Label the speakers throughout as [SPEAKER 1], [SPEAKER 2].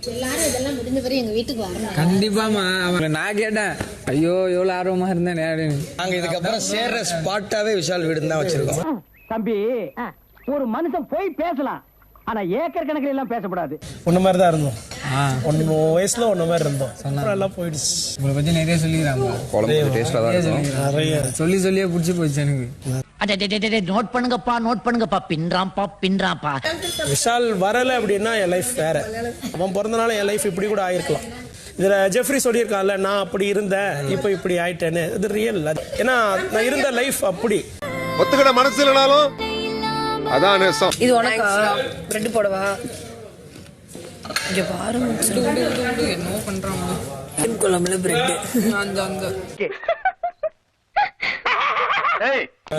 [SPEAKER 1] எல்லாரும் இதெல்லாம் முடிஞ்ச பிறகு எங்க வீட்டுக்கு வரணும்.
[SPEAKER 2] கண்டிப்பாமா. நான் கேட்டேன், ஐயோ எவ்வளவு ஆர்வமா இருந்தேன்.
[SPEAKER 3] நாங்க இதுக்கப்புறம் சேர்ற ஸ்பாட்டாவே விஷால் வீடு தான் வச்சிருக்கோம்.
[SPEAKER 4] தம்பி, ஒரு மனுஷன் போய் பேசலாம், ஆனா ஏக்கர் கணக்கில் எல்லாம் பேசக்கூடாது.
[SPEAKER 3] ஒன்ன மாதிரி தான் இருந்தோம். 1 வயசுல ஒன்ன மாதிரி இருந்தோம். எல்லாம் போயிடுச்சு.
[SPEAKER 2] உங்களை பத்தி நிறைய சொல்லிடுறாங்க. சொல்லியே பிடிச்சி போச்சு எனக்கு.
[SPEAKER 4] நோட் பண்ணுங்கப்பா பின்றாம்பா.
[SPEAKER 3] விஷால் வரல அப்படின்னா என் லைஃப் வேற. அவன் பிறந்தனால என் லைஃப் இப்படி கூட ஆயிருக்கலாம். இதுல ஜெஃப்ரி சொல்லியிருக்கான்ல, நான் அப்படி இருந்தேன் இப்ப இப்படி ஆயிட்டேன்னு. இது ரியல். ஏன்னா நான் இருந்த லைஃப் அப்படி.
[SPEAKER 5] ஒத்துக்கிட மனசு இல்லனாலும் அதான் நேசம்.
[SPEAKER 6] இது உனக்கு பிரெட் போடவா? இங்க பாருங்க,
[SPEAKER 2] என்ன பண்றாங்க.
[SPEAKER 6] குழம்புல பிரெட்.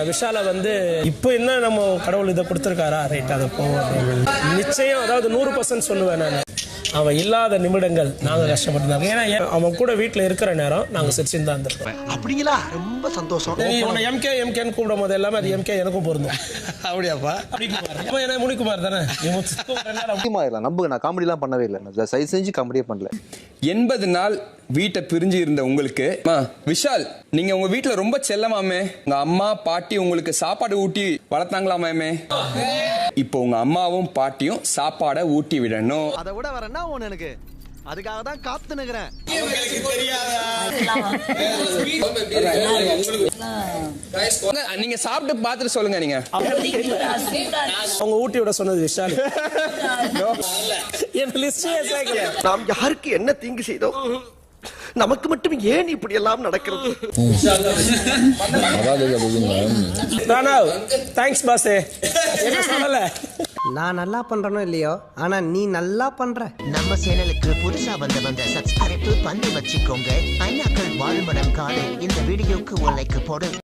[SPEAKER 3] விஷால வந்து இப்ப என்ன நம்ம கடவுள் இதை கொடுத்திருக்காரா, ரைட், அதை போவோம் நிச்சயம். அதாவது 100% சொல்லுவேன் நான். அவன் இல்லாத நிமிடங்கள் நாங்க கஷ்டப்பட்டு, ஏன்னா அவன் கூட வீட்டுல இருக்கிற நேரம் நாங்க சிரிச்சுன்னு தான் இருந்திருப்போம்.
[SPEAKER 7] அப்படிங்களா? ரொம்ப சந்தோஷம்.
[SPEAKER 3] எம்கேன்னு கூப்பிடும் போது எல்லாமே அது எம்கே எனக்கும் பொருந்தும். அப்படியாப்பா? முனிக்குமார் தானே
[SPEAKER 7] நம்புங்க, நான் காமெடி எல்லாம் பண்ணவே இல்லை. நான் சைஸ் செஞ்சு காமெடியே பண்ணல.
[SPEAKER 8] 80 நாள் வீட்டை பிரிஞ்சு இருந்த உங்களுக்கு விஷால், நீங்க உங்க வீட்டுல ரொம்ப செல்லமாமே. உங்க அம்மா பாட்டி உங்களுக்கு சாப்பாடு ஊட்டி வளர்த்தாங்களாமே. இப்போ உங்க அம்மாவும் பாட்டியும் சாப்பாடை ஊட்டி விடணும்.
[SPEAKER 7] அதை விட வரேன்னா எனக்கு அதுக்காக தான் காத்து நிக்கிறேன்.
[SPEAKER 8] நீங்க சாப்பிட்டு பார்த்துட்டு சொல்லுங்க. நீங்க
[SPEAKER 3] அவங்க ஊட்டி விட சொன்னது விஷால்.
[SPEAKER 7] நாம் யாருக்கு என்ன தீங்கு செய்தோம்? நமக்கு மட்டும் ஏன் இப்படி எல்லாம் நடக்கிறது?
[SPEAKER 3] Thanks pass.
[SPEAKER 9] நான் நல்லா பண்றனோ இல்லையோ, ஆனா நீ நல்லா பண்ற.
[SPEAKER 10] நம்ம சேனலுக்கு புதுசா வந்த சப்ஸ்கிரைப் பண்ணி வச்சுக்கோங்க. ஐநாக்கள் வாழும் காலை இந்த வீடியோக்கு ஒரு லைக் போடு.